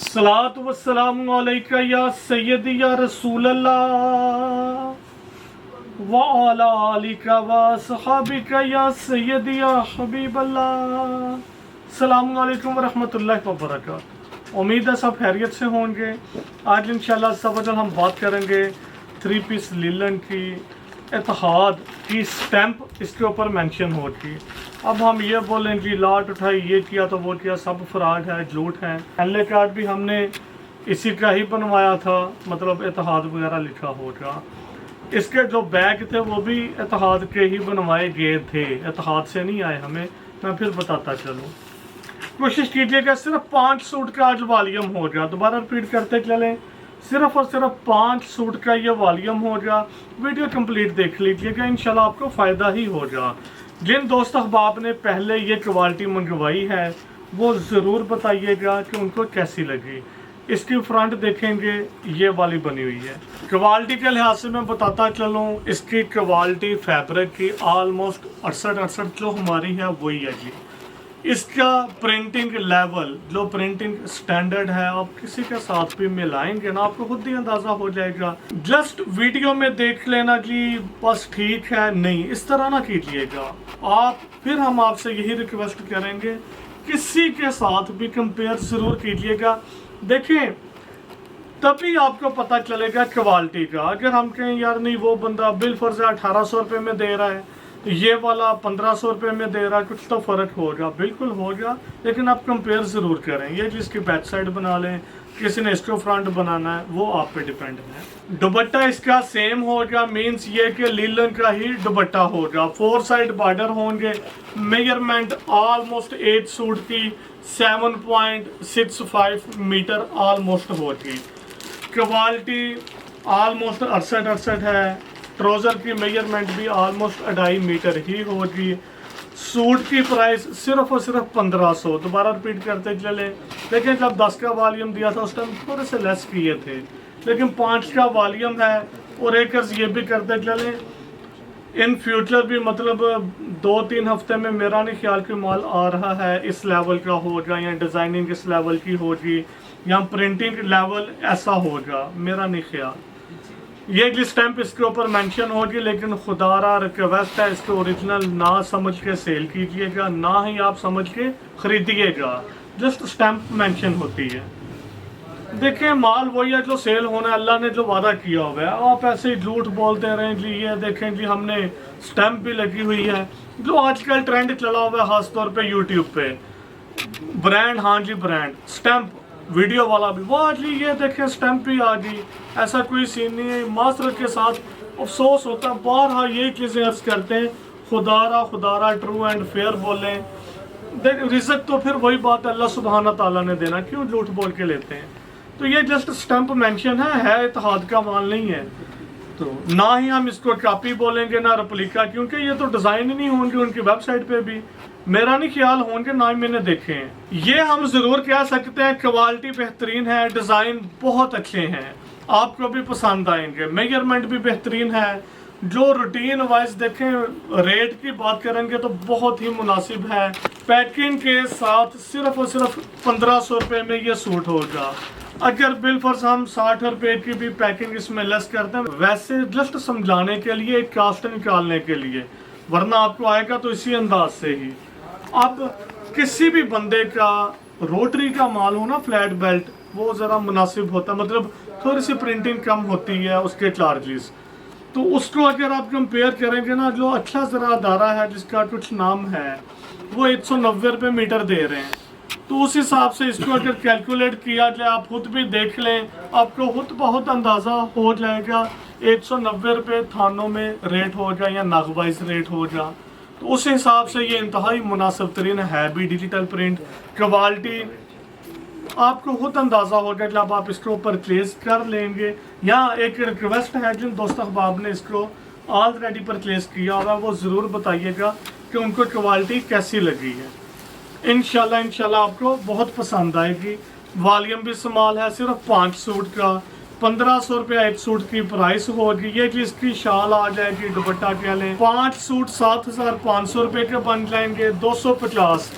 सलातु वस्सलामु अलैका या सय्यदी या रसूल अल्लाह व अला आलिका व सहाबिका या सय्यदी या हबीब अल्लाह। सलामु अलैकुम व रहमतुल्लाहि व बरकातहू। उम्मीद है सब खैरियत से होंगे। आज इंशाल्लाह सवजल हम बात करेंगे 3 पीस लीलन की इत्तेहाद की स्टैंप इसके ऊपर मेंशन होगी। अब हम ये बोलें कि लाट उठाई, ये किया तो वो किया, सब फ्रॉड है, झूठ है। एनले कार्ड भी हमने इसी का ही बनवाया था, मतलब इत्तेहाद वगैरह लिखा होगा। इसके जो बैग थे वो भी इत्तेहाद के ही बनवाए गए थे, इत्तेहाद से नहीं आए हमें। मैं फिर बताता चलूँ। कोशिश कीजिएगा सिर्फ 5 सूट का आज वॉल्यूम हो गया। दोबारा रिपीट करते चलें, सिर्फ और सिर्फ 5 सूट का ये वॉल्यूम होगा। वीडियो कंप्लीट देख लीजिएगा, इंशाल्लाह आपको फ़ायदा ही होगा। जिन दोस्त अहबाब ने पहले ये क्वालिटी मंगवाई है वो ज़रूर बताइएगा कि उनको कैसी लगी। इसकी फ्रंट देखेंगे, ये वाली बनी हुई है। क्वालिटी के लिहाज से मैं बताता चलूँ, इसकी क्वालिटी फैब्रिक की ऑलमोस्ट 68 जो हमारी है वही है जी। इसका प्रिंटिंग लेवल, जो प्रिंटिंग स्टैंडर्ड है, आप किसी के साथ भी मिलाएंगे ना आपको खुद ही अंदाज़ा हो जाएगा। जस्ट वीडियो में देख लेना कि बस ठीक है, नहीं, इस तरह ना कीजिएगा आप। फिर हम आपसे यही रिक्वेस्ट करेंगे, किसी के साथ भी कंपेयर ज़रूर कीजिएगा। देखें, तभी आपको पता चलेगा क्वालिटी का। अगर हम कहें यार नहीं, वो बंदा बिल फर्ज 1800 रुपये में दे रहा है, ये वाला 1500 रुपये में दे रहा, कुछ तो फ़र्क होगा, बिल्कुल होगा। लेकिन आप कंपेयर ज़रूर करें। ये जिसकी बैक साइड बना लें, किसी ने इसको फ्रंट बनाना है, वो आप पे डिपेंड है। दुपट्टा इसका सेम होगा, मीन्स ये कि लीलन का ही दुपट्टा होगा। 4 साइड बॉर्डर होंगे। मेजरमेंट ऑलमोस्ट 8 सूट की 7.65 मीटर ऑलमोस्ट होगी। क्वालिटी ऑलमोस्ट 68 है। ट्राउज़र की मेजरमेंट भी ऑलमोस्ट 2.5 मीटर ही होगी। सूट की प्राइस सिर्फ और सिर्फ 1500। दोबारा रिपीट करते चले। लेकिन जब 10 का वॉल्यूम दिया था उस टाइम थोड़े से लेस किए थे, लेकिन 5 का वॉल्यूम है। और एक ये भी करते चले, इन फ्यूचर भी मतलब 2-3 हफ्ते में मेरा नहीं ख्याल कि माल आ रहा है इस लेवल का होगा, या डिज़ाइनिंग इस लेवल की होगी, या प्रिंटिंग लेवल ऐसा होगा, मेरा नहीं ख्याल। ये जो स्टैंप इसके ऊपर मेंशन होगी, लेकिन खुदारा रिक्वेस्ट है, इसके ओरिजिनल ना समझ के सेल कीजिएगा, ना ही आप समझ के खरीदिएगा। जस्ट स्टैंप मेंशन होती है। देखिए, माल वही है जो सेल होना है, अल्लाह ने जो वादा किया हुआ है। आप ऐसे ही झूठ बोलते रहें जी, ये देखें जी हमने स्टैंप भी लगी हुई है। जो आजकल ट्रेंड चला हुआ है खासतौर पे यूट्यूब पे, ब्रांड, हाँ जी ब्रांड, स्टैंप वीडियो वाला भी, वाह जी ये देखें स्टैंप भी आ गई। ऐसा कोई सीन नहीं है। मास्टर के साथ अफसोस होता है, बारहा यही चीज़ें अर्ज करते हैं, खुदारा ट्रू एंड फेयर बोलें। रिज़्क तो फिर वही बात अल्लाह सुब्हाना ताला ने देना, क्यों झूठ बोल के लेते हैं। तो ये जस्ट स्टैंप मेंशन है इत्तेहाद का माल नहीं है। तो ना ही हम इसको कॉपी बोलेंगे ना रेप्लिका, क्योंकि ये तो डिज़ाइन ही नहीं होंगे उनकी वेबसाइट पे भी, मेरा नहीं ख्याल होंगे, ना ही मैंने देखे हैं। ये हम ज़रूर कह सकते हैं क्वालिटी बेहतरीन है, डिज़ाइन बहुत अच्छे हैं, आपको भी पसंद आएंगे। मेजरमेंट भी बेहतरीन है। जो रूटीन वाइज देखें, रेट की बात करेंगे तो बहुत ही मुनासिब है। पैकिंग के साथ सिर्फ और सिर्फ 1500 रुपये में ये सूट होगा। अगर बिल फर्ज हम 60 रुपये की भी पैकिंग इसमें लेस करते हैं, वैसे जस्ट समझाने के लिए, एक कास्ट निकालने के लिए, वरना आपको आएगा तो इसी अंदाज से ही। अब किसी भी बंदे का रोटरी का माल हो ना, फ्लैट बेल्ट, वो ज़रा मुनासिब होता है, मतलब थोड़ी सी प्रिंटिंग कम होती है उसके चार्जेस। तो उसको अगर आप कंपेयर करेंगे ना, जो अच्छा ज़रा अदारा है जिसका कुछ नाम है, वो 190 रुपये मीटर दे रहे हैं। तो उस हिसाब से इसको अगर कैलकुलेट किया जाए, आप खुद भी देख लें, आपको खुद बहुत अंदाज़ा हो जाएगा। 190 रुपये थानों में रेट होगा या नागवाइज रेट होगा। तो उस हिसाब से ये इंतहाई मुनासिब तरीन है भी। डिजिटल प्रिंट क्वालिटी आपको खुद अंदाज़ा होगा जब आप इसको परचेज कर लेंगे। या एक रिक्वेस्ट है, जिन दोस्त अहबाब ने इसको ऑलरेडी परचेज किया हुआ, वो ज़रूर बताइएगा कि उनको क्वालिटी कैसी लगी है। इंशाल्लाह आपको बहुत पसंद आएगी। वॉल्यूम भी स्मॉल है, सिर्फ 5 सूट का 1500 रुपया एक सूट की प्राइस होगी। ये कि इसकी शाल आ जाएगी, दुपट्टा क्या लें, 5 सूट 7500 रुपये के बन जाएंगे। 250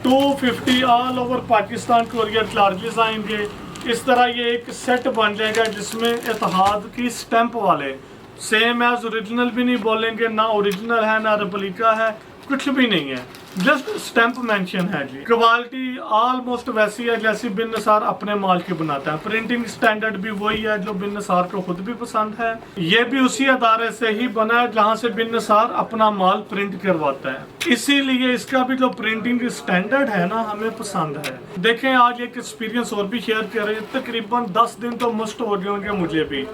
250 all over Pakistan courier charges आएंगे। इस तरह ये एक सेट बन जाएगा जिसमें इत्तेहाद की स्टैंप वाले सेम एज ओरिजिनल भी नहीं बोलेंगे, ना ओरिजिनल है ना रेप्लिका है, कुछ भी नहीं है, जस्ट स्टैंप मेंशन है जी। क्वालिटी ऑलमोस्ट वैसी है जैसी बिन नसार अपने माल की बनाता है। प्रिंटिंग स्टैंडर्ड भी वही है जो बिन नसार को खुद भी पसंद है। ये भी उसी अदारे से ही बना है जहाँ से बिन नसार अपना माल प्रिंट करवाता है, इसीलिए इसका भी जो प्रिंटिंग स्टैंडर्ड है ना हमें पसंद है। देखें आज एक एक्सपीरियंस और भी शेयर कर रहे हैं। तकरीबन 10 दिन तो मस्ट हो गए होंगे मुझे भी,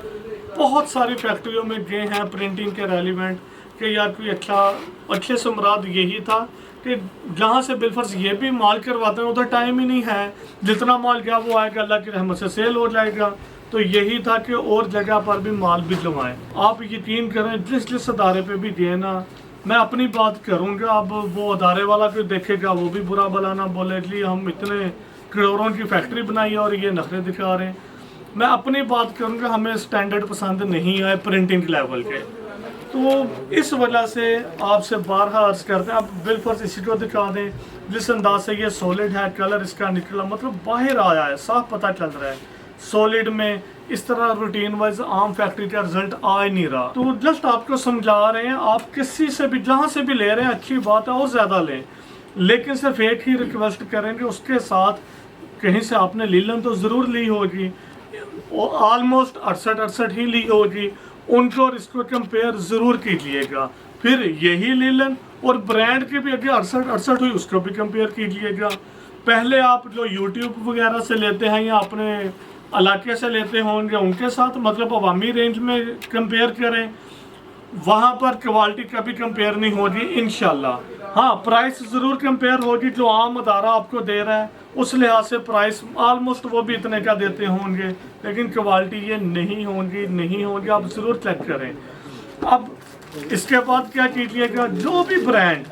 बहुत सारी फैक्ट्रियों में गए हैं प्रिंटिंग के रेलिवेंट कि यार कोई अच्छे से मुराद यही था कि जहाँ से बिलफर्ज ये भी माल करवाते हैं उधर टाइम ही नहीं है, जितना माल गया वो आएगा अल्लाह की रहमत से सेल हो जाएगा। तो यही था कि और जगह पर भी माल भिजवाएं। आप यकीन करें जिस अदारे पे भी गए ना, मैं अपनी बात करूँगा, अब वो अदारे वाला कोई देखेगा वो भी बुरा भला ना बोले कि हम इतने करोड़ों की फैक्ट्री बनाई और ये नखरे दिखा रहे हैं। मैं अपनी बात करूँगा, हमें स्टैंडर्ड पसंद नहीं आए प्रिंटिंग लेवल के, तो इस वजह से आपसे बारहा अर्ज करते हैं आप बिलफर्ज इसी को दिखा दें जिस अंदाज से ये सॉलिड है, कलर इसका निकला मतलब बाहर आया है, साफ पता चल रहा है। सॉलिड में इस तरह रूटीन वाइज आम फैक्ट्री का रिजल्ट आ ही नहीं रहा। तो जस्ट आपको समझा रहे हैं, आप किसी से भी जहाँ से भी ले रहे हैं अच्छी बात है और ज़्यादा लें, लेकिन सिर्फ एक ही रिक्वेस्ट करेंगे, उसके साथ कहीं से आपने लीलन तो ज़रूर ली होगी, ऑलमोस्ट 68 ही ली होगी, उनको और इसको कंपेयर ज़रूर कीजिएगा। फिर यही लीलन और ब्रांड के भी अगर 68 हुई उसको भी कंपेयर कीजिएगा। पहले आप जो यूट्यूब वगैरह से लेते हैं या अपने इलाके से लेते होंगे उनके साथ मतलब अवामी रेंज में कंपेयर करें, वहाँ पर क्वालिटी कभी कंपेयर नहीं होगी इंशाल्लाह। हाँ, प्राइस ज़रूर कंपेयर होगी, जो आम अदारा आपको दे रहा है उस लिहाज से प्राइस ऑलमोस्ट वो भी इतने का देते होंगे, लेकिन क्वालिटी ये नहीं होगी, आप ज़रूर चेक करें। अब इसके बाद क्या कीजिएगा, जो भी ब्रांड,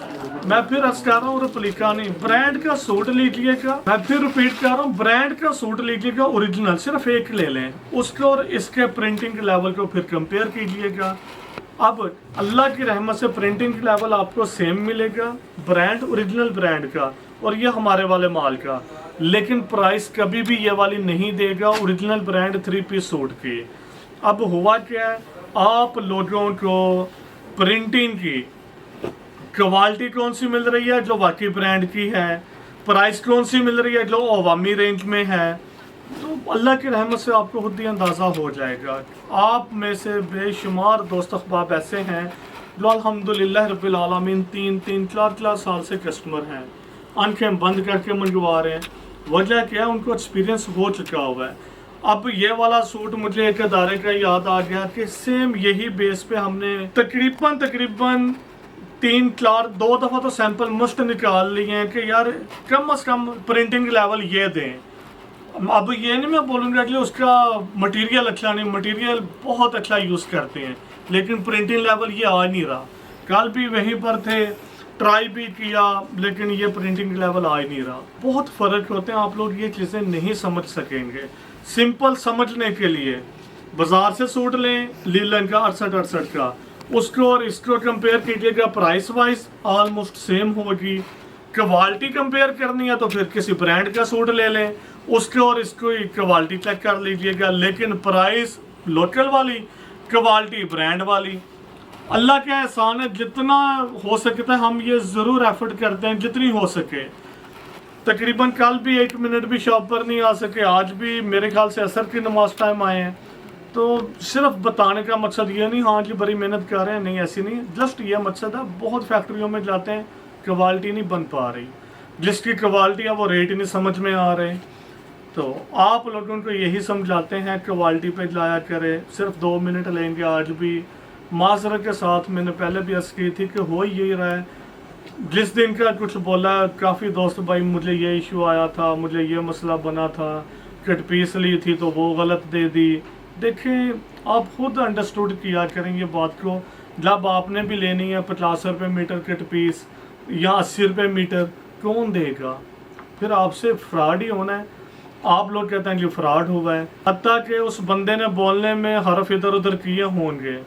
मैं फिर अर्ज कर रहा हूँ रेप्लिका नहीं, ब्रांड का सूट लीजिएगा, मैं फिर रिपीट कर रहा हूँ, ब्रांड का सूट लीजिएगा ओरिजिनल, सिर्फ एक ले लें, उसको और इसके प्रिंटिंग लेवल को फिर कंपेयर कीजिएगा। अब अल्लाह की रहमत से प्रिंटिंग लेवल आपको सेम मिलेगा, ब्रांड ओरिजिनल ब्रांड का और ये हमारे वाले माल का, लेकिन प्राइस कभी भी ये वाली नहीं देगा ओरिजिनल ब्रांड 3 पीस सूट की। अब हुआ क्या है, आप लोगों को प्रिंटिंग की क्वालिटी कौन सी मिल रही है जो वाकई ब्रांड की है, प्राइस कौन सी मिल रही है जो अवामी रेंज में है, तो अल्लाह की रहमत से आपको खुद ही अंदाज़ा हो जाएगा। आप में से बेशुमार दोस्त अहबाब ऐसे हैं जो अल्हम्दुलिल्लाह रब्बिल आलमीन 3-4 साल से कस्टमर हैं, आंखें बंद करके मंगवा रहे हैं। वजह क्या है, उनको एक्सपीरियंस हो चुका हुआ है। अब ये वाला सूट मुझे एक अदारे का याद आ गया कि सेम यही बेस पे हमने तकरीबन 2 दफ़ा तो सैंपल मस्ट निकाल लिए हैं कि यार कम से कम प्रिंटिंग लेवल ये दें। अब ये नहीं मैं बोलूँगा कि उसका मटेरियल अच्छा नहीं, मटेरियल बहुत अच्छा यूज़ करते हैं, लेकिन प्रिंटिंग लेवल ये आ नहीं रहा। कल भी वहीं पर थे, ट्राई भी किया, लेकिन ये प्रिंटिंग लेवल आ ही नहीं रहा। बहुत फ़र्क होते हैं, आप लोग ये चीज़ें नहीं समझ सकेंगे। सिंपल समझने के लिए बाज़ार से सूट लें लीलन का 68 का, उसको और इसको कंपेयर कीजिएगा, प्राइस वाइज ऑलमोस्ट सेम होगी। क्वालिटी कंपेयर करनी है तो फिर किसी ब्रांड का सूट ले लें, उसको और इसको क्वालिटी चेक कर लीजिएगा, लेकिन प्राइस लोकल वाली, क्वालिटी ब्रांड वाली। अल्लाह का एहसान है, जितना हो सकता है हम ये ज़रूर एफर्ट करते हैं जितनी हो सके। तकरीबन कल भी 1 मिनट भी शॉप पर नहीं आ सके, आज भी मेरे ख्याल से असर की नमाज टाइम आए हैं। तो सिर्फ बताने का मकसद ये नहीं हाँ जी बड़ी मेहनत कर रहे हैं, नहीं ऐसी नहीं, जस्ट ये मकसद है। बहुत फैक्ट्रियों में जाते हैं, क्वालिटी नहीं बन पा रही, जिसकी क्वालिटी है वो रेट ही नहीं समझ में आ रहे। तो आप लोगों को यही समझाते हैं क्वालिटी पे जाया करें, सिर्फ 2 मिनट लेंगे। आज भी माजरत के साथ मैंने पहले भी अर्ज़ की थी कि हो यही रहा है, जिस दिन का कुछ बोला काफ़ी दोस्त भाई मुझे ये इशू आया था, मुझे ये मसला बना था, कट पीस ली थी तो वो गलत दे दी। देखें आप खुद अंडरस्टूड किया करें ये बात को, जब आपने भी लेनी है 50 रुपये मीटर कट पीस या 80 रुपये मीटर, कौन देगा? फिर आपसे फ्रॉड ही होना है। आप लोग कहते हैं कि फ्रॉड हुआ है, हत्ता कि उस बंदे ने बोलने में हरफ इधर उधर किए होंगे,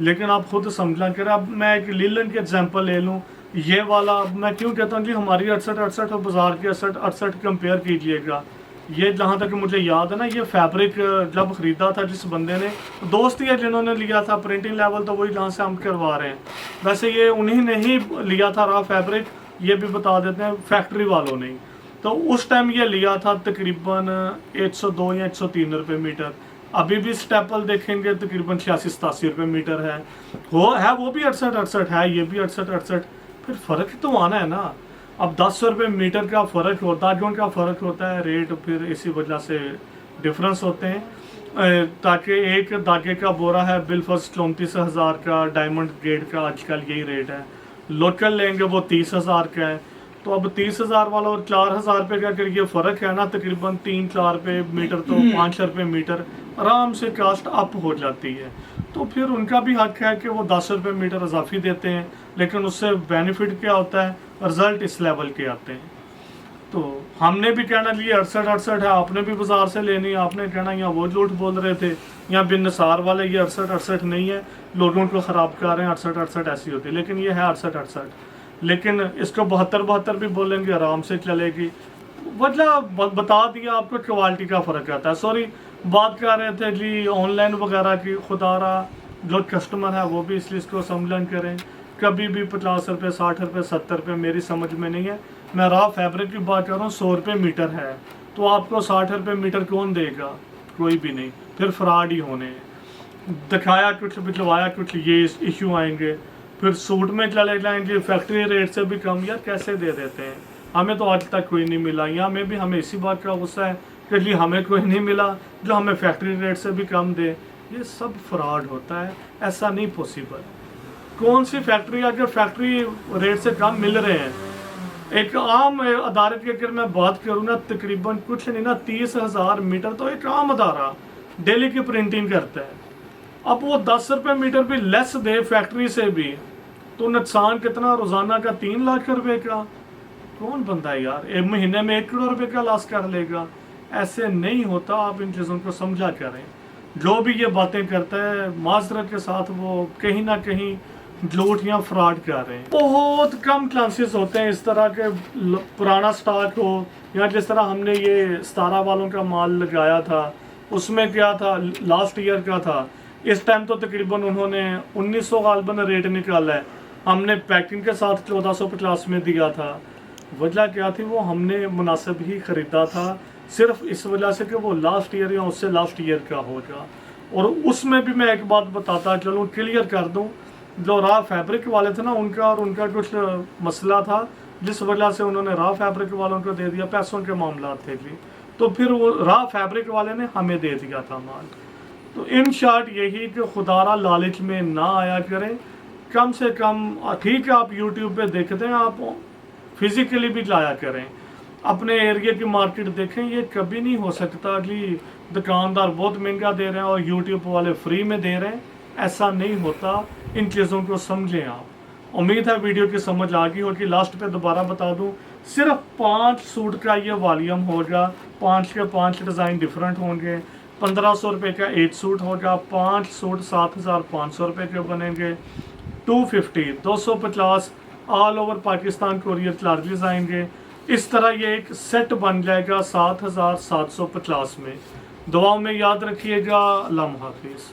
लेकिन आप खुद समझना करें। अब मैं एक लीलन की एग्जांपल ले लूँ, ये वाला मैं क्यों कहता हूँ कि हमारी 68 और बाज़ार की 68 कंपेयर कीजिएगा, ये जहाँ तक मुझे याद है ना, ये फैब्रिक जब ख़रीदा था जिस बंदे ने, दोस्त ही है जिन्होंने लिया था, प्रिंटिंग लेवल तो वही जहाँ से हम करवा रहे हैं। वैसे ये उन्हीं ने ही लिया था रॉ फैब्रिक, ये भी बता देते हैं, फैक्ट्री वालों ने। तो उस टाइम ये लिया था तकरीबन 102 या 103 रुपये मीटर। अभी भी स्टेपल देखेंगे तकरीबन 86-87 रुपये मीटर है। वो भी 68 है, ये भी 68। फिर फ़र्क तो आना है ना। अब 10 रुपये मीटर का फ़र्क होता है, जो उनका फ़र्क होता है रेट, फिर इसी वजह से डिफरेंस होते हैं। ताकि एक धागे का बोरा है बिलफर्स 34,000 का, डायमंड ग्रेड का आजकल यही रेट है। लोकल लेंगे वो 30,000 का है। तो अब 30,000 वाला और 4,000 रुपये का अगर ये फ़र्क है ना, तकरीबन 3-4 रुपये मीटर, तो 5 रुपये मीटर आराम से कास्ट अप हो जाती है। तो फिर उनका भी हक है कि वो 10 रुपये मीटर इजाफी देते हैं, लेकिन उससे बेनिफिट क्या होता है, रिजल्ट इस लेवल के आते हैं। तो हमने भी कहना लिए 68 है, आपने भी बाजार से लेनी, आपने कहना यहाँ वो झूठ बोल रहे थे, यहाँ बिन नसार वाले ये 68 नहीं है, लोगों को ख़राब कर रहे हैं, 68 ऐसी होती है, लेकिन ये है 68। लेकिन इसको 72 भी बोलेंगे आराम से चलेगी। वजह बता दिया आपको, क्वालिटी का फ़र्क आता है। सॉरी, बात कर रहे थे जी ऑनलाइन वगैरह की, खुदारा जो कस्टमर है वो भी इसलिए इसको समझन करें। कभी भी 50 रुपये, 60 रुपये, 70 रुपये मेरी समझ में नहीं है। मैं रॉ फैब्रिक की बात कर रहा हूँ, 100 रुपये मीटर है, तो आपको 60 रुपये मीटर कौन देगा? कोई भी नहीं। फिर फ्रॉड ही होने हैं, दिखाया कुछ भिजवाया कुछ, ये इशू आएंगे। फिर सूट में चले जाएंगे फैक्ट्री रेट से भी कम, यार कैसे दे देते हैं? हमें तो आज तक कोई नहीं मिला। यहाँ में भी हमें इसी बात का गुस्सा है कि जी हमें कोई नहीं मिला जो हमें फैक्ट्री रेट से भी कम दे। ये सब फ्रॉड होता है, ऐसा नहीं पॉसिबल। कौन सी फैक्ट्री, अगर फैक्ट्री रेट से कम मिल रहे हैं, एक आम अदारे की अगर मैं बात करूँ ना, तकरीबन कुछ नहीं ना 30,000 मीटर तो एक आम अदारा डेली की प्रिंटिंग करता है। अब वो 10 रुपये मीटर भी लेस दे फैक्ट्री से भी, तो नुकसान कितना, रोजाना का 3 लाख रुपए का। कौन बंदा है यार, एक महीने में 1 करोड़ रुपए का लॉस कर लेगा? ऐसे नहीं होता। आप इन चीज़ों को समझा करें। जो भी ये बातें करता है माजरत के साथ, वो कहीं ना कहीं झूठ या फ्रॉड कर रहे हैं। बहुत कम चांसेस होते हैं इस तरह के पुराना स्टॉक हो, या जिस तरह हमने ये 17 वालों का माल लगाया था, उसमें क्या था, लास्ट ईयर का था। इस टाइम तो तकरीबन उन्होंने 1900 गालबन रेट निकाला है, हमने पैकिंग के साथ 1450 में दिया था। वजह क्या थी, वो हमने मुनासिब ही ख़रीदा था, सिर्फ इस वजह से कि वो लास्ट ईयर या उससे लास्ट ईयर का होगा। और उसमें भी मैं एक बात बताता चलूँ, क्लियर कर दूँ, जो रॉ फैब्रिक वाले थे ना, उनका कुछ मसला था, जिस वजह से उन्होंने रॉ फैब्रिक वालों को दे दिया, पैसों के मामला थे जी। तो फिर वो रॉ फैब्रिक वाले ने हमें दे दिया था माल। तो इन शॉर्ट यही कि खुदारा लालच में ना आया करें। कम से कम, ठीक है आप यूट्यूब पे देखते हैं, आप फिज़िकली भी लाया करें, अपने एरिया की मार्केट देखें। ये कभी नहीं हो सकता कि दुकानदार बहुत महंगा दे रहे हैं और यूट्यूब वाले फ्री में दे रहे हैं, ऐसा नहीं होता। इन चीज़ों को समझें आप। उम्मीद है वीडियो की समझ आ गई होगी। लास्ट पे दोबारा बता दूं, सिर्फ 5 सूट का ये वॉल्यूम होगा, 5 के 5 डिज़ाइन डिफरेंट होंगे। 1500 रुपये का 1 सूट होगा, 5 सूट 7,500 रुपये के बनेंगे। 250 all over Pakistan courier charges आएंगे। इस तरह ये एक सेट बन जाएगा 7,750 में। दुआओं में याद रखिएगा। अल्लाह हाफिज़।